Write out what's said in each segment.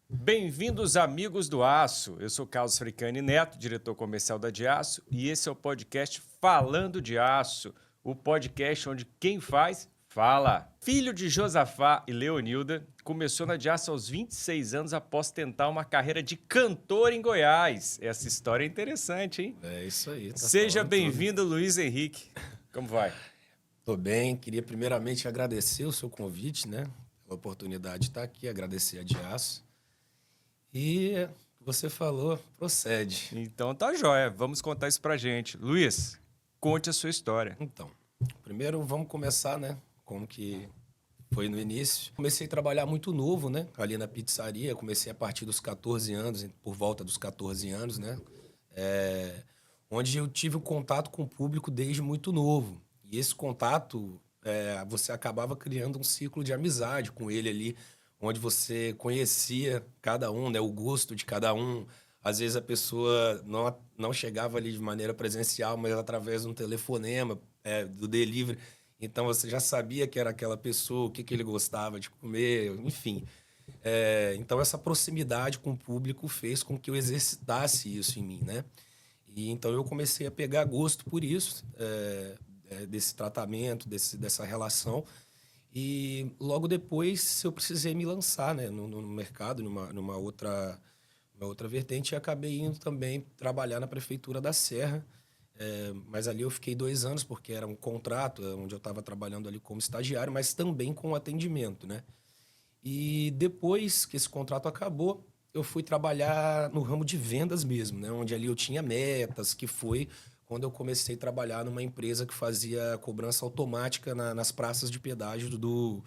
Bem-vindos, amigos do Aço. Eu sou Carlos Fricani Neto, diretor comercial da De Aço, e esse é o podcast Falando de Aço, o podcast onde quem faz, fala. Filho de Josafá e Leonilda, começou na De Aço aos 26 anos após tentar uma carreira de cantor em Goiás. Essa história é interessante, hein? É isso aí. Tá Seja bem-vindo, Luiz Henrique. Como vai? Tô bem. Queria primeiramente agradecer o seu convite, né? A oportunidade de estar aqui, agradecer a De Aço. E o que você falou, procede. Então tá jóia, vamos contar isso pra gente. Luiz, conte a sua história. Então, primeiro vamos começar, né? Como que foi no início. Comecei a trabalhar muito novo, né? Ali na pizzaria. Comecei a partir dos 14 anos, por volta dos 14 anos, né? Onde eu tive um contato com o público desde muito novo. E esse contato, você acabava criando um ciclo de amizade com ele ali, onde você conhecia cada um, né? O gosto de cada um. Às vezes a pessoa não chegava ali de maneira presencial, mas através de um telefonema, do delivery. Então você já sabia que era aquela pessoa, o que ele gostava de comer, enfim. Então essa proximidade com o público fez com que eu exercitasse isso em mim, né? E então eu comecei a pegar gosto por isso, desse tratamento, dessa relação. E logo depois eu precisei me lançar, né, no mercado, numa outra vertente, e acabei indo também trabalhar na Prefeitura da Serra. Mas ali eu fiquei 2 anos, porque era um contrato, onde eu estava trabalhando ali como estagiário, mas também com atendimento, né? E depois que esse contrato acabou, eu fui trabalhar no ramo de vendas mesmo, né? Onde ali eu tinha metas, que foi quando eu comecei a trabalhar numa empresa que fazia cobrança automática nas praças de pedágio do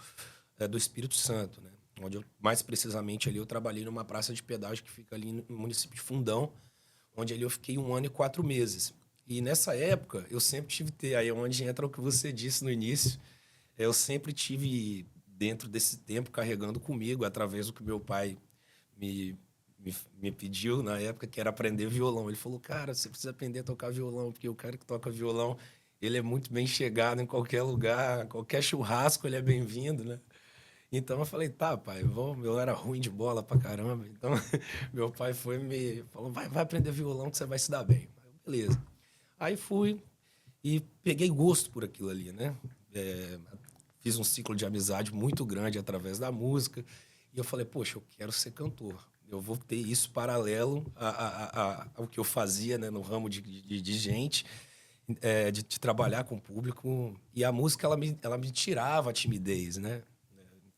Espírito Santo, né? Onde eu, mais precisamente ali, eu trabalhei numa praça de pedágio que fica ali no município de Fundão, onde ali eu fiquei 1 ano e 4 meses. E nessa época, eu sempre tive, aí é onde entra o que você disse no início, eu sempre tive, dentro desse tempo, carregando comigo, através do que meu pai me, me pediu na época, que era aprender violão. Ele falou, cara, você precisa aprender a tocar violão, porque o cara que toca violão, ele é muito bem chegado em qualquer lugar, qualquer churrasco ele é bem-vindo, né? Então eu falei, tá, pai, eu era ruim de bola pra caramba. Então meu pai falou, vai aprender violão que você vai se dar bem. Beleza. Aí fui e peguei gosto por aquilo ali, né? Fiz um ciclo de amizade muito grande através da música. E eu falei, poxa, eu quero ser cantor. Eu vou ter isso paralelo ao que eu fazia, né, no ramo de gente, de trabalhar com o público. E a música, ela me tirava a timidez, né?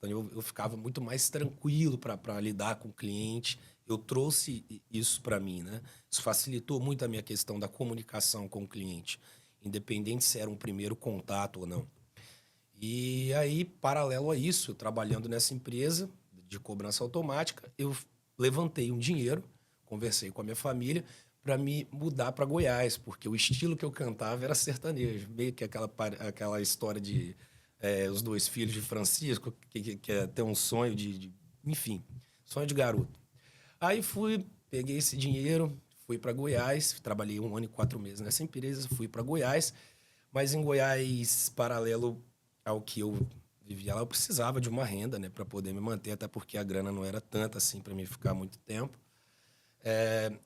Então eu ficava muito mais tranquilo para lidar com o cliente. Eu trouxe isso para mim, né? Isso facilitou muito a minha questão da comunicação com o cliente, independente se era um primeiro contato ou não. E aí, paralelo a isso, trabalhando nessa empresa de cobrança automática, eu levantei um dinheiro, conversei com a minha família para me mudar para Goiás, porque o estilo que eu cantava era sertanejo, meio que aquela história de os 2 filhos de Francisco, que é ter um sonho enfim, sonho de garoto. Aí peguei esse dinheiro, fui para Goiás, trabalhei 1 ano e 4 meses nessa empresa, fui para Goiás, mas em Goiás, paralelo ao que eu vivia lá, eu precisava de uma renda, né, para poder me manter, até porque a grana não era tanta assim para mim ficar muito tempo.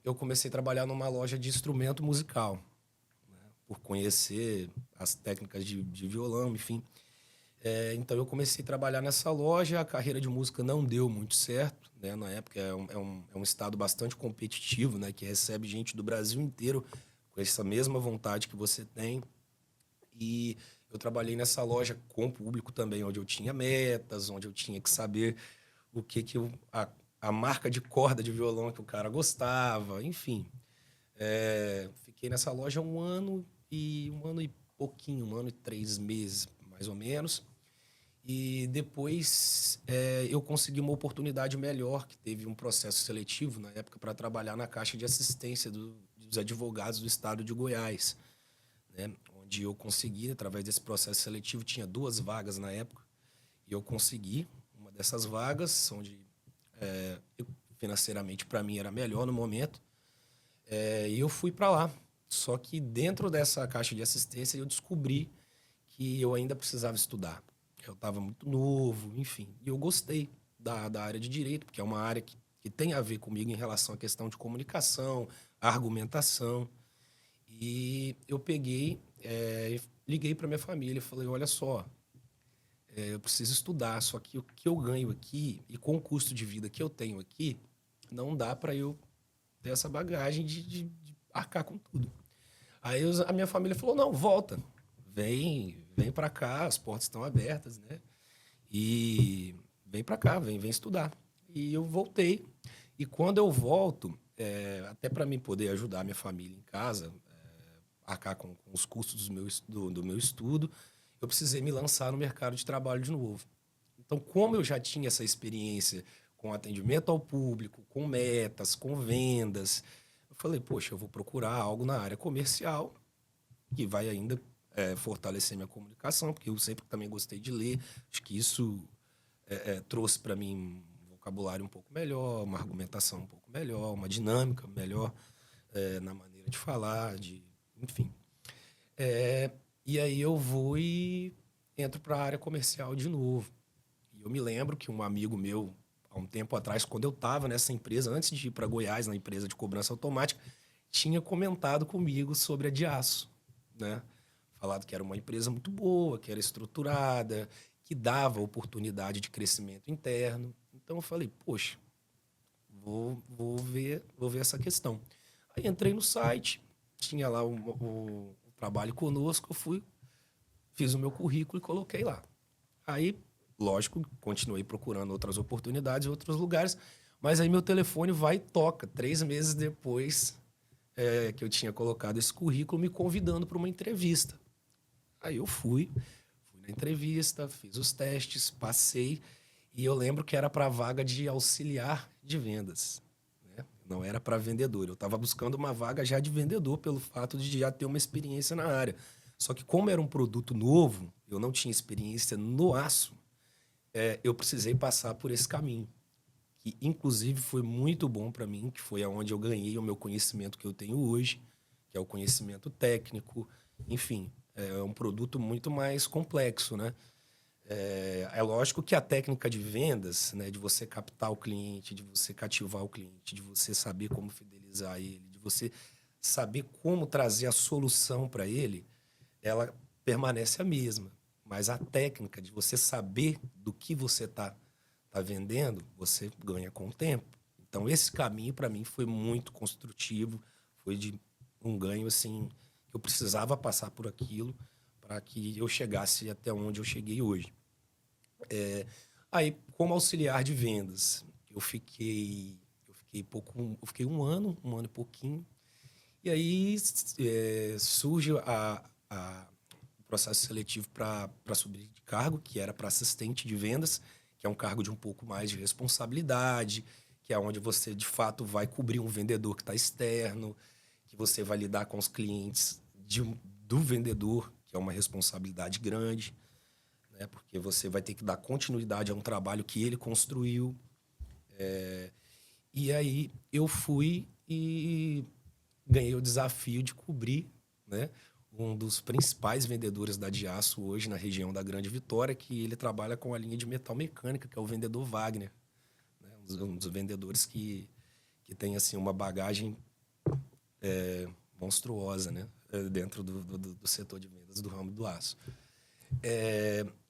Eu comecei a trabalhar numa loja de instrumento musical, né, por conhecer as técnicas de violão, enfim. Então eu comecei a trabalhar nessa loja, a carreira de música não deu muito certo, né? Na época é um estado bastante competitivo, né? Que recebe gente do Brasil inteiro com essa mesma vontade que você tem. E eu trabalhei nessa loja com o público também, onde eu tinha metas, onde eu tinha que saber o que a marca de corda de violão que o cara gostava, enfim. Fiquei nessa loja 1 ano e pouquinho, 1 ano e 3 meses, mais ou menos. E depois eu consegui uma oportunidade melhor, que teve um processo seletivo na época para trabalhar na Caixa de Assistência dos Advogados do Estado de Goiás, né? Onde eu consegui, através desse processo seletivo, tinha 2 vagas na época, e eu consegui uma dessas vagas, onde financeiramente para mim era melhor no momento. E eu fui para lá. Só que dentro dessa caixa de assistência eu descobri que eu ainda precisava estudar. Eu estava muito novo, enfim. E eu gostei da área de direito, porque é uma área que tem a ver comigo em relação à questão de comunicação, argumentação. E eu peguei, liguei para minha família e falei: olha só, eu preciso estudar, só que o que eu ganho aqui e com o custo de vida que eu tenho aqui, não dá para eu ter essa bagagem de arcar com tudo. Aí a minha família falou: não, volta, vem para cá, as portas estão abertas, né? E vem para cá, vem estudar. E eu voltei. E quando eu volto, até para mim poder ajudar a minha família em casa, arcar com os custos do meu estudo, eu precisei me lançar no mercado de trabalho de novo. Então, como eu já tinha essa experiência com atendimento ao público, com metas, com vendas, eu falei: poxa, eu vou procurar algo na área comercial que vai ainda fortalecer minha comunicação, porque eu sempre também gostei de ler. Acho que isso trouxe para mim um vocabulário um pouco melhor, uma argumentação um pouco melhor, uma dinâmica melhor na maneira de falar, enfim. E aí eu vou e entro para a área comercial de novo. E eu me lembro que um amigo meu, há um tempo atrás, quando eu estava nessa empresa, antes de ir para Goiás, na empresa de cobrança automática, tinha comentado comigo sobre a Diaço, né? Falado que era uma empresa muito boa, que era estruturada, que dava oportunidade de crescimento interno. Então eu falei: poxa, vou ver essa questão. Aí entrei no site, tinha lá o trabalho conosco, eu fui, fiz o meu currículo e coloquei lá. Aí, lógico, continuei procurando outras oportunidades em outros lugares, mas aí meu telefone vai e toca, 3 meses depois que eu tinha colocado esse currículo, me convidando para uma entrevista. Aí eu fui na entrevista, fiz os testes, passei, e eu lembro que era para a vaga de auxiliar de vendas, né? Não era para vendedor. Eu estava buscando uma vaga já de vendedor pelo fato de já ter uma experiência na área. Só que como era um produto novo, eu não tinha experiência no aço, eu precisei passar por esse caminho, que inclusive foi muito bom para mim, que foi aonde eu ganhei o meu conhecimento que eu tenho hoje, que é o conhecimento técnico. Enfim, é um produto muito mais complexo, né? É lógico que a técnica de vendas, né, de você captar o cliente, de você cativar o cliente, de você saber como fidelizar ele, de você saber como trazer a solução para ele, ela permanece a mesma. Mas a técnica de você saber do que você tá vendendo, você ganha com o tempo. Então, esse caminho, para mim, foi muito construtivo, foi de um ganho, assim, que eu precisava passar por aquilo para que eu chegasse até onde eu cheguei hoje. Aí, como auxiliar de vendas, eu fiquei um ano e pouquinho, e aí surge o processo seletivo para subir de cargo, que era para assistente de vendas, que é um cargo de um pouco mais de responsabilidade, que é onde você, de fato, vai cobrir um vendedor que está externo, que você vai lidar com os clientes do vendedor, que é uma responsabilidade grande, né? Porque você vai ter que dar continuidade a um trabalho que ele construiu. E aí eu fui e ganhei o desafio de cobrir, né, um dos principais vendedores da Diaço hoje na região da Grande Vitória, que ele trabalha com a linha de metal mecânica, que é o vendedor Wagner, né? Um dos vendedores que tem assim uma bagagem monstruosa, né, dentro do setor de vendas do ramo do aço.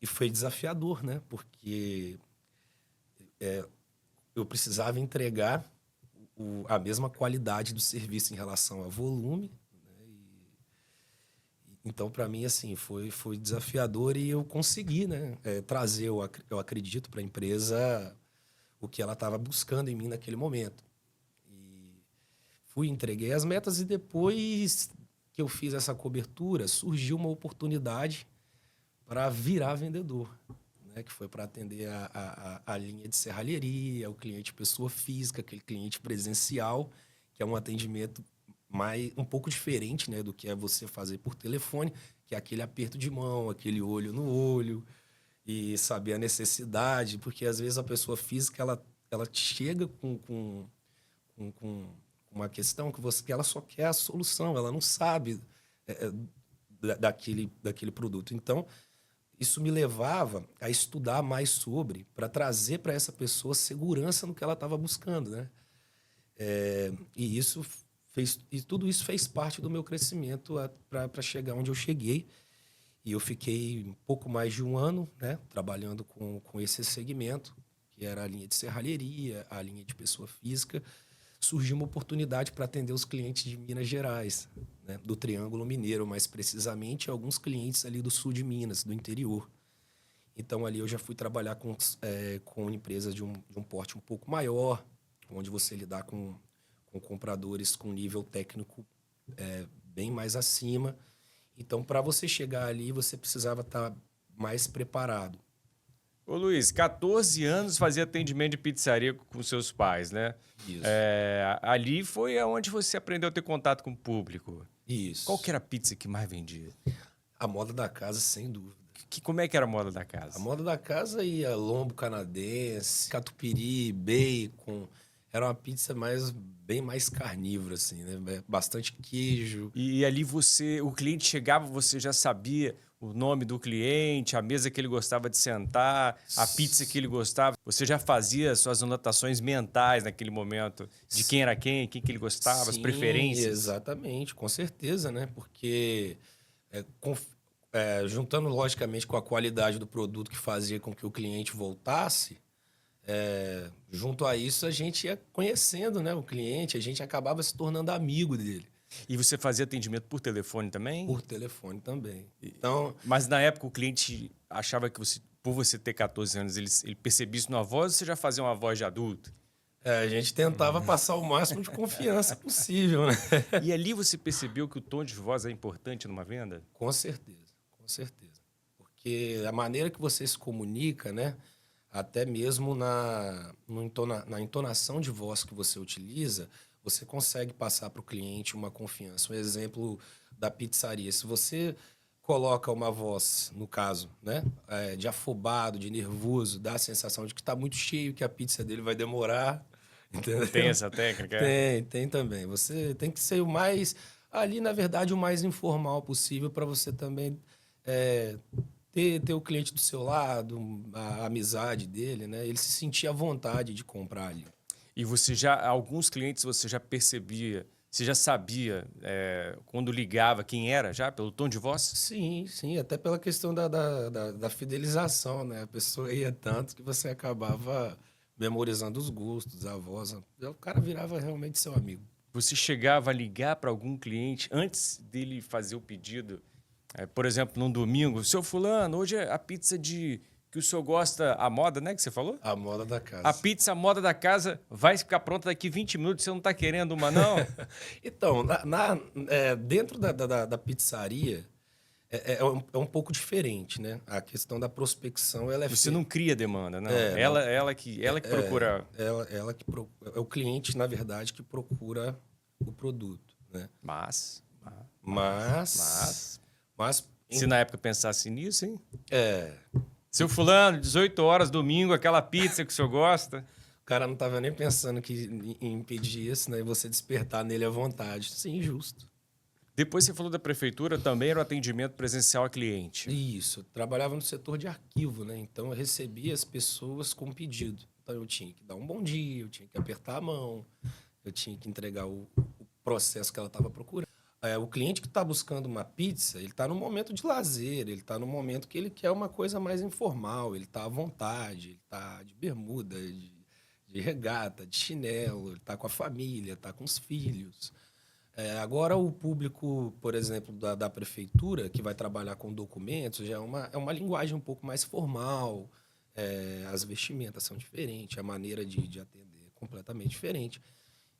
E foi desafiador, né, porque eu precisava entregar a mesma qualidade do serviço em relação a volume. Então, para mim, assim, foi desafiador e eu consegui, né, trazer, eu acredito, para a empresa o que ela estava buscando em mim naquele momento. E entreguei as metas e depois que eu fiz essa cobertura, surgiu uma oportunidade para virar vendedor, né, que foi para atender a linha de serralheria, o cliente pessoa física, aquele cliente presencial, que é um atendimento um pouco diferente, né, do que é você fazer por telefone, que é aquele aperto de mão, aquele olho no olho e saber a necessidade, porque às vezes a pessoa física ela chega com uma questão que ela só quer a solução, ela não sabe daquele produto. Então, isso me levava a estudar mais sobre, para trazer para essa pessoa segurança no que ela estava buscando, né? E tudo isso fez parte do meu crescimento para chegar onde eu cheguei. E eu fiquei um pouco mais de um ano, né, trabalhando com esse segmento, que era a linha de serralheria, a linha de pessoa física. Surgiu uma oportunidade para atender os clientes de Minas Gerais, né, do Triângulo Mineiro, mais precisamente alguns clientes ali do sul de Minas, do interior. Então, ali eu já fui trabalhar com empresas de um porte um pouco maior, onde você lidar com compradores com nível técnico bem mais acima. Então, para você chegar ali, você precisava estar mais preparado. Ô Luiz, 14 anos fazia atendimento de pizzaria com seus pais, né? Isso. Ali foi onde você aprendeu a ter contato com o público. Isso. Qual que era a pizza que mais vendia? A moda da casa, sem dúvida. Como é que era a moda da casa? A moda da casa ia lombo canadense, catupiry, bacon. Era uma pizza bem mais carnívora, assim, né? Bastante queijo. E ali o cliente chegava, você já sabia o nome do cliente, a mesa que ele gostava de sentar, a pizza que ele gostava. Você já fazia suas anotações mentais naquele momento de quem era quem que ele gostava, as preferências? Exatamente, com certeza, né? Porque juntando logicamente com a qualidade do produto que fazia com que o cliente voltasse, junto a isso a gente ia conhecendo, né, o cliente, a gente acabava se tornando amigo dele. E você fazia atendimento por telefone também? Por telefone também. Então, mas na época o cliente achava que por você ter 14 anos, ele percebia isso na voz ou você já fazia uma voz de adulto? A gente tentava passar o máximo de confiança possível, né? E ali você percebeu que o tom de voz é importante numa venda? Com certeza, com certeza. Porque a maneira que você se comunica, né? Até mesmo na entonação de voz que você utiliza, você consegue passar para o cliente uma confiança. Um exemplo da pizzaria. Se você coloca uma voz, no caso, né, de afobado, de nervoso, dá a sensação de que está muito cheio, que a pizza dele vai demorar. Entendeu? Tem essa técnica? Tem também. Você tem que ser ali, na verdade, o mais informal possível para você também ter o cliente do seu lado, a amizade dele, né? Ele se sentir à vontade de comprar ali. E alguns clientes você já percebia, você já sabia quando ligava quem era já, pelo tom de voz? Sim, até pela questão da fidelização, né? A pessoa ia tanto que você acabava memorizando os gostos, a voz. O cara virava realmente seu amigo. Você chegava a ligar para algum cliente antes dele fazer o pedido? Por exemplo, num domingo, seu fulano, hoje é a pizza que o senhor gosta, a moda, né, que você falou? A moda da casa. A pizza, a moda da casa, vai ficar pronta daqui 20 minutos, você não está querendo uma, não? Então, dentro da pizzaria, é um pouco diferente, né? A questão da prospecção, ela Você não cria demanda, não. não. Ela que procura... É o cliente, na verdade, que procura o produto, né? Mas se na época pensasse nisso, hein? Seu fulano, 18 horas, domingo, aquela pizza que o senhor gosta. O cara não estava nem pensando em impedir isso, né? E você despertar nele à vontade. Sim, justo. Depois você falou da prefeitura, também era o atendimento presencial a cliente. Isso. Eu trabalhava no setor de arquivo, né? Então eu recebia as pessoas com pedido. Então eu tinha que dar um bom dia, eu tinha que apertar a mão, eu tinha que entregar o processo que ela estava procurando. O cliente que está buscando uma pizza, ele está num momento de lazer, ele está num momento que ele quer uma coisa mais informal, ele está à vontade, ele está de bermuda, de regata, de chinelo, ele está com a família, está com os filhos. Agora, o público, por exemplo, da prefeitura, que vai trabalhar com documentos, já é uma linguagem um pouco mais formal, as vestimentas são diferentes, a maneira de atender é completamente diferente.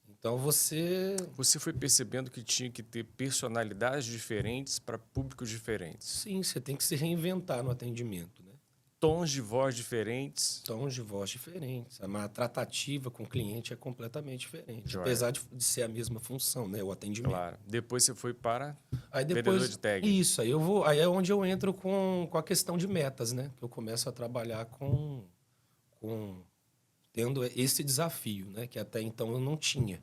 Então, você foi percebendo que tinha que ter personalidades diferentes para públicos diferentes. Sim, você tem que se reinventar no atendimento, né? Tons de voz diferentes. Tons de voz diferentes. A tratativa com o cliente é completamente diferente. Joia. Apesar de ser a mesma função, né? O atendimento. Claro. Depois você foi para vendedor de tag. Isso, aí é onde eu entro com a questão de metas, né? Que eu começo a trabalhar tendo esse desafio, né? Que até então eu não tinha.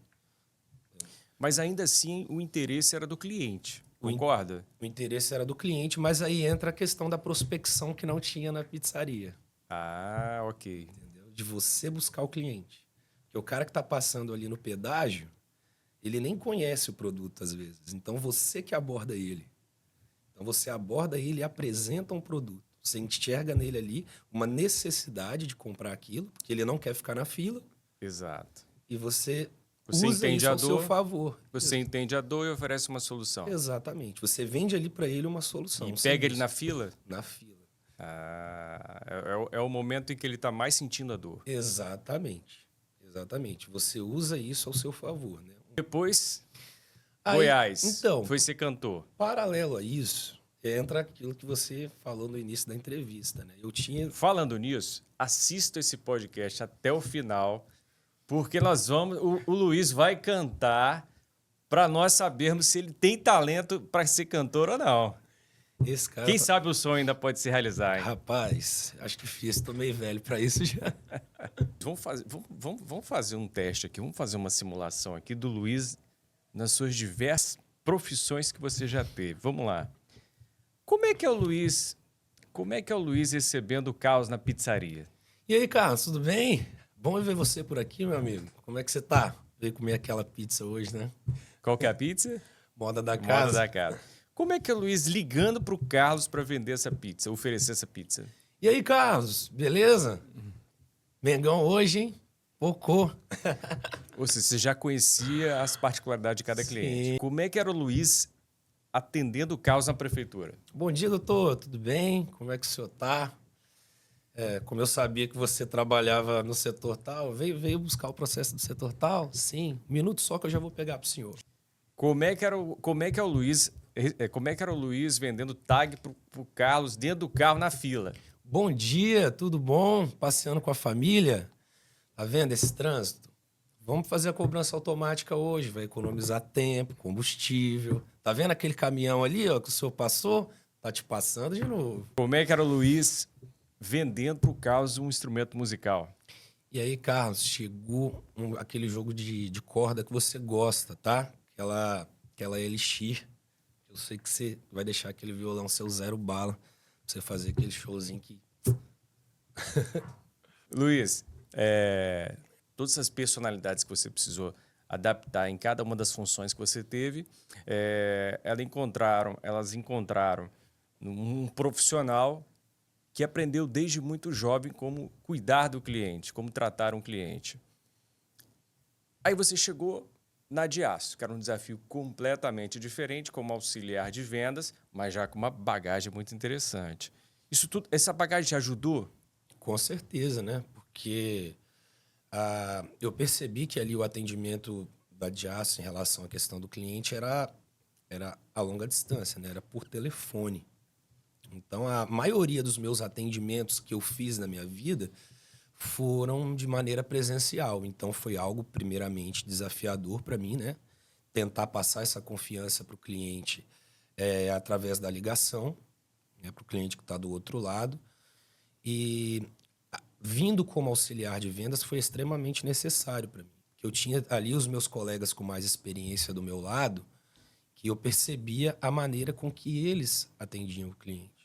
Mas ainda assim o interesse era do cliente, concorda? O interesse era do cliente, mas aí entra a questão da prospecção que não tinha na pizzaria. Ah, ok. Entendeu? De você buscar o cliente. Porque o cara que está passando ali no pedágio, ele nem conhece o produto às vezes. Então você que aborda ele. Então você aborda ele e apresenta um produto. Você enxerga nele ali uma necessidade de comprar aquilo, porque ele não quer ficar na fila, Exato. e você Você usa entende isso a ao seu dor, favor. você entende a dor e oferece uma solução. Exatamente. Você vende ali para ele uma solução. E um pega ele serviço. na fila? Na fila. Ah, é o momento em que ele está mais sentindo a dor. Exatamente. Exatamente. Você usa isso ao seu favor, né? Depois, Aí, Goiás, então, foi ser cantor. paralelo a isso, entra aquilo que você falou no início da entrevista, né? Eu tinha... Falando nisso, assista esse podcast até o final, porque nós vamos, o Luiz vai cantar para nós sabermos se ele tem talento para ser cantor ou não. Esse cara... Quem sabe o sonho ainda pode se realizar, hein? Rapaz, acho difícil, tô meio velho para isso já. Vamos fazer um teste aqui, vamos fazer uma simulação aqui do Luiz nas suas diversas profissões que você já teve. Vamos lá. Como é que é o Luiz? Como é que é o Luiz recebendo o caos na pizzaria? E aí, Carlos, tudo bem? Bom ver você por aqui, meu amigo. Como é que você tá? Veio comer aquela pizza hoje, né? Qual que é a pizza? Moda da Moda casa. da casa. Como é que é o Luiz ligando pro Carlos para vender essa pizza, oferecer essa pizza? E aí, Carlos, beleza? Mengão hoje, hein? Pocô. Ou seja, você já conhecia as particularidades de cada cliente. Como é que era o Luiz atendendo o caos na prefeitura? Bom dia, doutor. Tudo bem? Como é que o senhor tá? Como eu sabia que você trabalhava no setor tal, veio buscar o processo do setor tal? Sim. Um minuto só que eu já vou pegar pro senhor. Como é que é o Luiz? Como é que era o Luiz vendendo tag pro Carlos dentro do carro na fila? Bom dia, tudo bom? Passeando com a família? Tá vendo esse trânsito? Vamos fazer a cobrança automática hoje, vai economizar tempo, combustível. Tá vendo aquele caminhão ali, ó, que o senhor passou? Tá te passando de novo. Como é que era o Luiz vendendo pro Carlos um instrumento musical? E aí, Carlos, chegou aquele jogo de corda que você gosta, tá? Aquela Elixir. Eu sei que você vai deixar aquele violão seu zero bala pra você fazer aquele showzinho que... Luiz, todas essas personalidades que você precisou adaptar em cada uma das funções que você teve, elas encontraram um profissional que aprendeu desde muito jovem como cuidar do cliente, como tratar um cliente. Aí você chegou na Diaço, que era um desafio completamente diferente, como auxiliar de vendas, mas já com uma bagagem muito interessante. Isso tudo, essa bagagem te ajudou? Com certeza, né? Porque eu percebi que ali o atendimento da Diaço em relação à questão do cliente era a longa distância, né? Era por telefone. Então, a maioria dos meus atendimentos que eu fiz na minha vida foram de maneira presencial. Então, foi algo, primeiramente, desafiador para mim, né? Tentar passar essa confiança para o cliente através da ligação, né? Para o cliente que está do outro lado. E vindo como auxiliar de vendas foi extremamente necessário para mim. Eu tinha ali os meus colegas com mais experiência do meu lado, que eu percebia a maneira com que eles atendiam o cliente.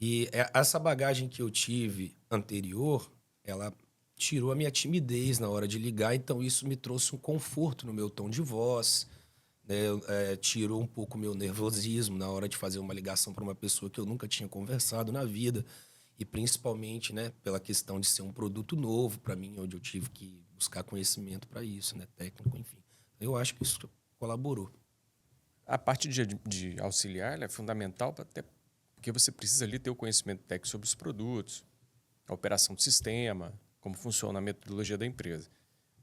E essa bagagem que eu tive anterior, ela tirou a minha timidez na hora de ligar, então isso me trouxe um conforto no meu tom de voz, né? Tirou um pouco o meu nervosismo na hora de fazer uma ligação para uma pessoa que eu nunca tinha conversado na vida, e principalmente, né, pela questão de ser um produto novo para mim, onde eu tive que buscar conhecimento para isso, né, técnico, enfim. Eu acho que isso colaborou. A parte de auxiliar é fundamental até porque você precisa ali ter o conhecimento técnico sobre os produtos, a operação do sistema, como funciona a metodologia da empresa.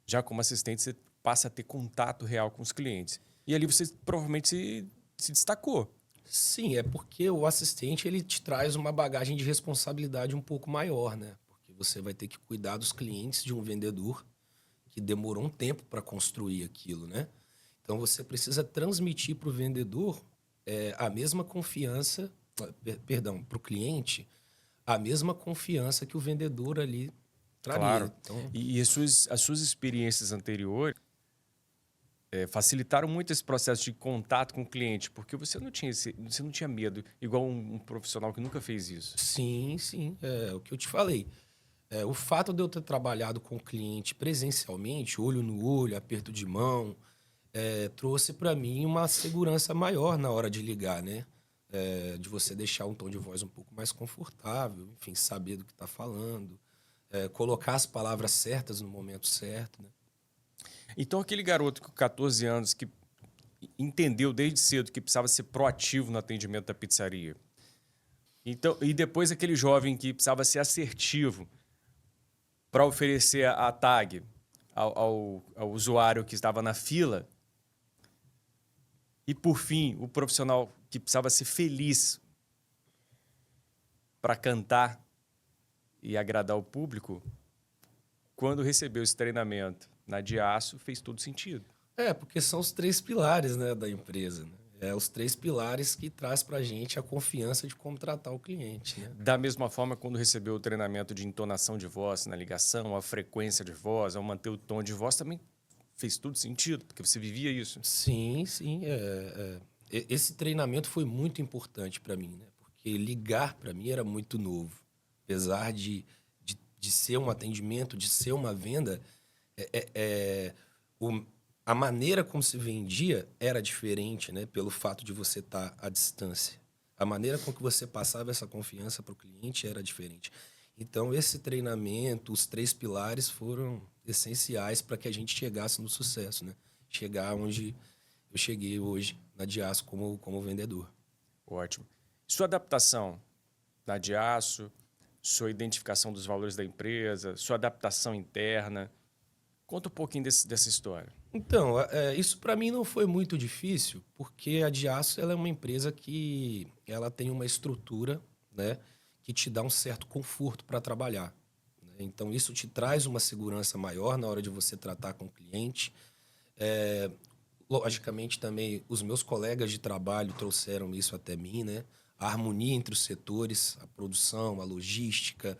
Já como assistente, você passa a ter contato real com os clientes. E ali você provavelmente se destacou. Sim, é porque o assistente ele te traz uma bagagem de responsabilidade um pouco maior, né? Porque você vai ter que cuidar dos clientes de um vendedor que demorou um tempo para construir aquilo, né? Então você precisa transmitir para o vendedor a mesma confiança, para o cliente, a mesma confiança que o vendedor ali traria. Claro. Então... E as suas experiências anteriores facilitaram muito esse processo de contato com o cliente, porque você não tinha medo, igual um profissional que nunca fez isso. Sim, sim. É o que eu te falei. O fato de eu ter trabalhado com o cliente presencialmente, olho no olho, aperto de mão, trouxe para mim uma segurança maior na hora de ligar, né? De você deixar um tom de voz um pouco mais confortável, enfim, saber do que está falando, colocar as palavras certas no momento certo, né? Então, aquele garoto com 14 anos que entendeu desde cedo que precisava ser proativo no atendimento da pizzaria, então, e depois aquele jovem que precisava ser assertivo para oferecer a tag ao usuário que estava na fila, e, por fim, o profissional que precisava ser feliz para cantar e agradar o público, quando recebeu esse treinamento na Diaço, fez todo sentido. Porque são os 3 pilares, né, da empresa, né? Os 3 pilares que traz para a gente a confiança de como tratar o cliente, né? Da mesma forma, quando recebeu o treinamento de entonação de voz na ligação, a frequência de voz, ao manter o tom de voz, também fez tudo sentido, porque você vivia isso. Sim, sim. Esse treinamento foi muito importante para mim, né? Porque ligar para mim era muito novo. Apesar de ser um atendimento, de ser uma venda, a maneira como se vendia era diferente, né? Pelo fato de você estar à distância. A maneira com que você passava essa confiança para o cliente era diferente. Então, esse treinamento, os 3 pilares foram essenciais para que a gente chegasse no sucesso, né? Chegar onde eu cheguei hoje na Diaço como vendedor. Ótimo. Sua adaptação na Diaço, sua identificação dos valores da empresa, sua adaptação interna. Conta um pouquinho dessa história. Então, isso para mim não foi muito difícil, porque a Diaço ela é uma empresa que ela tem uma estrutura, né, que te dá um certo conforto para trabalhar, né? Então, isso te traz uma segurança maior na hora de você tratar com o cliente. Logicamente, também, os meus colegas de trabalho trouxeram isso até mim, né? A harmonia entre os setores, a produção, a logística,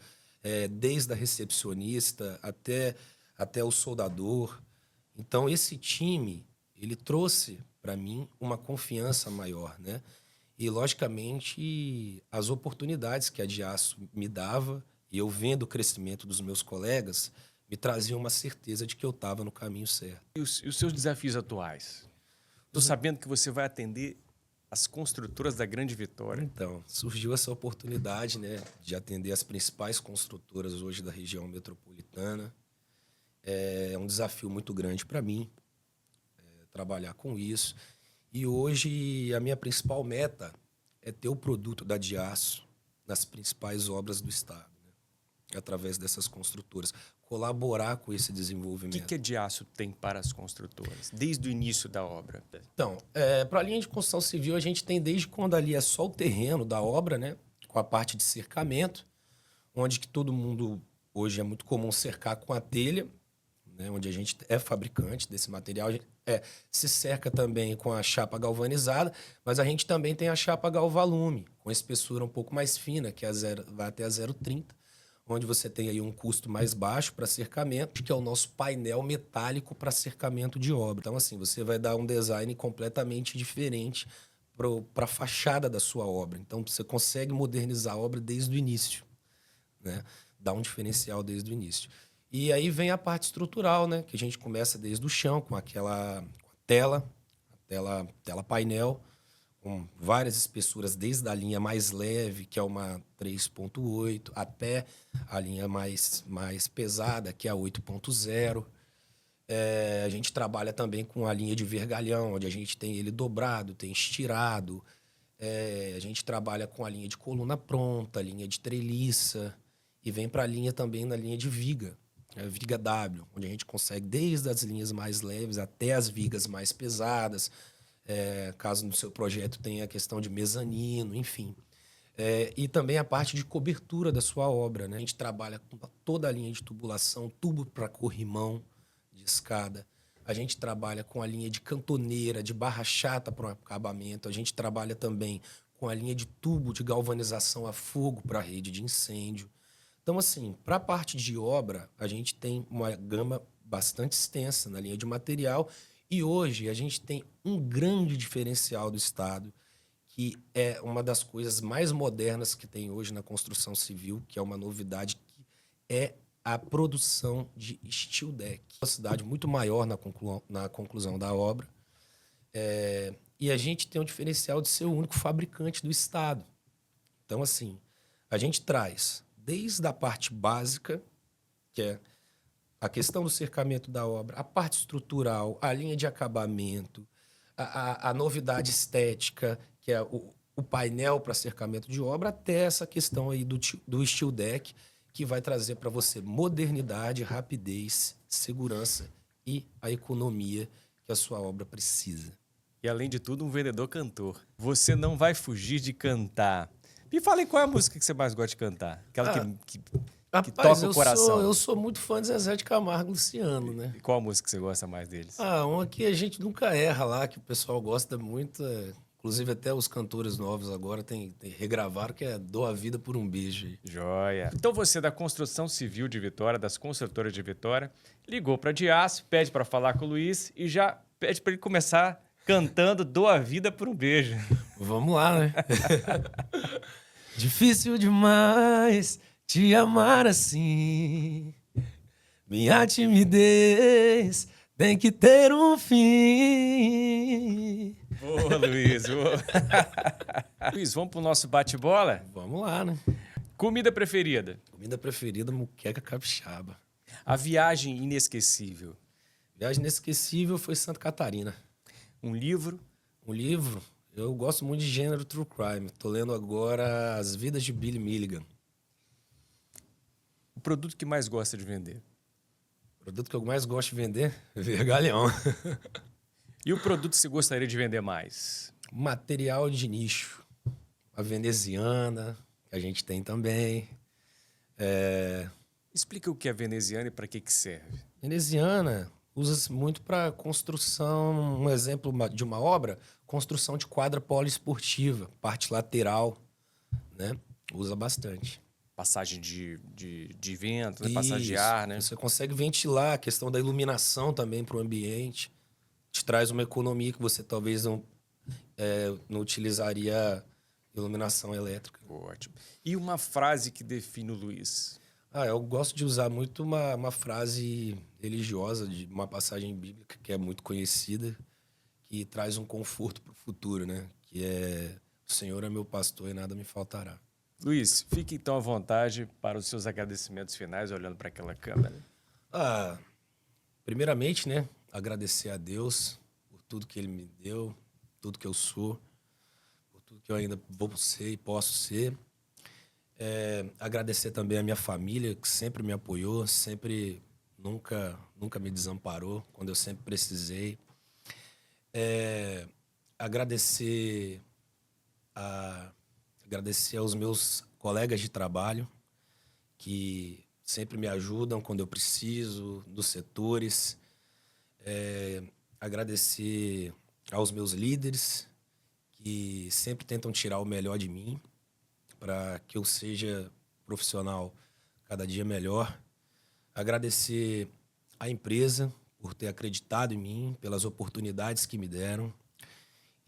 desde a recepcionista até o soldador. Então, esse time, ele trouxe para mim uma confiança maior, né? E, logicamente, as oportunidades que a Diaço me dava, e eu vendo o crescimento dos meus colegas, me traziam uma certeza de que eu estava no caminho certo. E os seus desafios atuais? Estou sabendo que você vai atender as construtoras da Grande Vitória. Então, surgiu essa oportunidade, né, de atender as principais construtoras hoje da região metropolitana. É um desafio muito grande para mim, trabalhar com isso. E hoje a minha principal meta é ter o produto da Diaço nas principais obras do estado, né, através dessas construtoras. Colaborar com esse O desenvolvimento. que a Diaço tem para as construtoras, desde o início da obra? Então, para a linha de construção civil, a gente tem desde quando ali é só o terreno da obra, né, com a parte de cercamento, onde que todo mundo, hoje é muito comum cercar com a telha, né, onde a gente é fabricante desse material. Se cerca também com a chapa galvanizada, mas a gente também tem a chapa galvalume, com espessura um pouco mais fina, que vai até a 0,30, onde você tem aí um custo mais baixo para cercamento, que é o nosso painel metálico para cercamento de obra. Então, assim, você vai dar um design completamente diferente para a fachada da sua obra. Então, você consegue modernizar a obra desde o início, né? Dá um diferencial desde o início. E aí vem a parte estrutural, né? Que a gente começa desde o chão, com aquela tela painel, com várias espessuras, desde a linha mais leve, que é uma 3.8, até a linha mais pesada, que é a 8.0. A gente trabalha também com a linha de vergalhão, onde a gente tem ele dobrado, tem estirado. A gente trabalha com a linha de coluna pronta, linha de treliça, e vem para a linha também na linha de viga, a viga W, onde a gente consegue desde as linhas mais leves até as vigas mais pesadas, caso no seu projeto tenha a questão de mezanino, enfim. E também a parte de cobertura da sua obra, né? A gente trabalha com toda a linha de tubulação, tubo para corrimão de escada. A gente trabalha com a linha de cantoneira, de barra chata para o acabamento. A gente trabalha também com a linha de tubo de galvanização a fogo para a rede de incêndio. Então, assim, para a parte de obra, a gente tem uma gama bastante extensa na linha de material E hoje a gente tem um grande diferencial do Estado, que é uma das coisas mais modernas que tem hoje na construção civil, que é uma novidade, que é a produção de steel deck. Uma cidade muito maior na conclusão da obra. E a gente tem o diferencial de ser o único fabricante do Estado. Então, assim, a gente traz desde a parte básica, que é a questão do cercamento da obra, a parte estrutural, a linha de acabamento, a novidade estética, que é o painel para cercamento de obra, até essa questão aí do steel deck, que vai trazer para você modernidade, rapidez, segurança e a economia que a sua obra precisa. E, além de tudo, um vendedor cantor. Você não vai fugir de cantar. Me fala aí qual é a música que você mais gosta de cantar. Aquela que Rapaz, toca o coração. Eu sou muito fã de Zezé de Camargo e Luciano, né? E qual a música que você gosta mais deles? Uma que a gente nunca erra lá, que o pessoal gosta muito. Inclusive, até os cantores novos agora regravaram, que é Dou a Vida por um Beijo. Joia. Então você da Construção Civil de Vitória, das construtoras de Vitória, ligou para Diácio, pede para falar com o Luiz e já pede para ele começar cantando Dou a Vida por um Beijo. Vamos lá, né? Difícil demais te amar assim. Minha timidez tem que ter um fim. Boa, Luiz. Boa. Luiz, vamos pro nosso bate-bola? Vamos lá, né? Comida preferida? Comida preferida, muqueca capixaba. A viagem inesquecível? Viagem inesquecível foi Santa Catarina. Um livro? Um livro? Eu gosto muito de gênero true crime. Tô lendo agora As Vidas de Billy Milligan. O produto que mais gosta de vender? O produto que eu mais gosto de vender? Vergalhão. E o produto que você gostaria de vender mais? Material de nicho. A veneziana, que a gente tem também. Explica o que é veneziana e para que serve. Veneziana usa-se muito para construção, um exemplo de uma obra, construção de quadra poliesportiva, parte lateral, né? Usa bastante. Passagem de vento, né? Passagem de ar, né? Você consegue ventilar, a questão da iluminação também para o ambiente. Te traz uma economia que você talvez não utilizaria iluminação elétrica. Ótimo. E uma frase que define o Luiz? Eu gosto de usar muito uma frase religiosa de uma passagem bíblica que é muito conhecida, que traz um conforto para o futuro, né? Que é: o Senhor é meu pastor e nada me faltará. Luiz, fique então à vontade para os seus agradecimentos finais, olhando para aquela câmera. Primeiramente, né? Agradecer a Deus por tudo que Ele me deu, tudo que eu sou, por tudo que eu ainda vou ser e posso ser. Agradecer também a minha família, que sempre me apoiou, sempre nunca me desamparou quando eu sempre precisei. Agradecer aos meus colegas de trabalho, que sempre me ajudam quando eu preciso, dos setores. Agradecer aos meus líderes, que sempre tentam tirar o melhor de mim, para que eu seja profissional cada dia melhor. Agradecer à empresa por ter acreditado em mim, pelas oportunidades que me deram.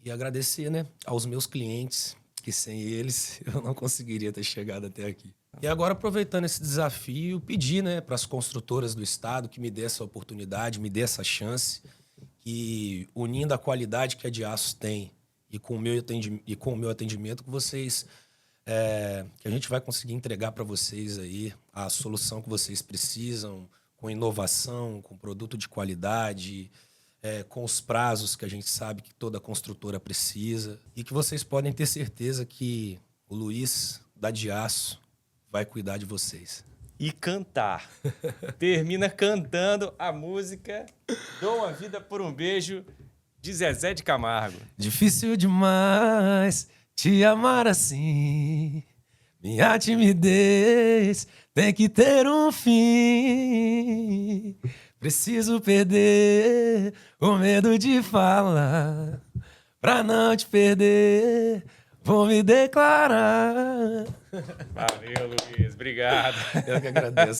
E agradecer, né, aos meus clientes, que sem eles eu não conseguiria ter chegado até aqui. E agora, aproveitando esse desafio, pedir, né, para as construtoras do estado que me dê essa oportunidade, me dê essa chance, que unindo a qualidade que a Diácio tem e com o meu atendimento, que vocês... que a gente vai conseguir entregar para vocês aí a solução que vocês precisam, com inovação, com produto de qualidade, com os prazos que a gente sabe que toda construtora precisa, e que vocês podem ter certeza que o Luiz da Diácio vai cuidar de vocês. E cantar. Termina cantando a música Dou uma Vida por um Beijo, de Zezé de Camargo. Difícil demais te amar assim, minha timidez tem que ter um fim. Preciso perder o medo de falar, pra não te perder, vou me declarar. Valeu, Luiz. Obrigado. Eu que agradeço.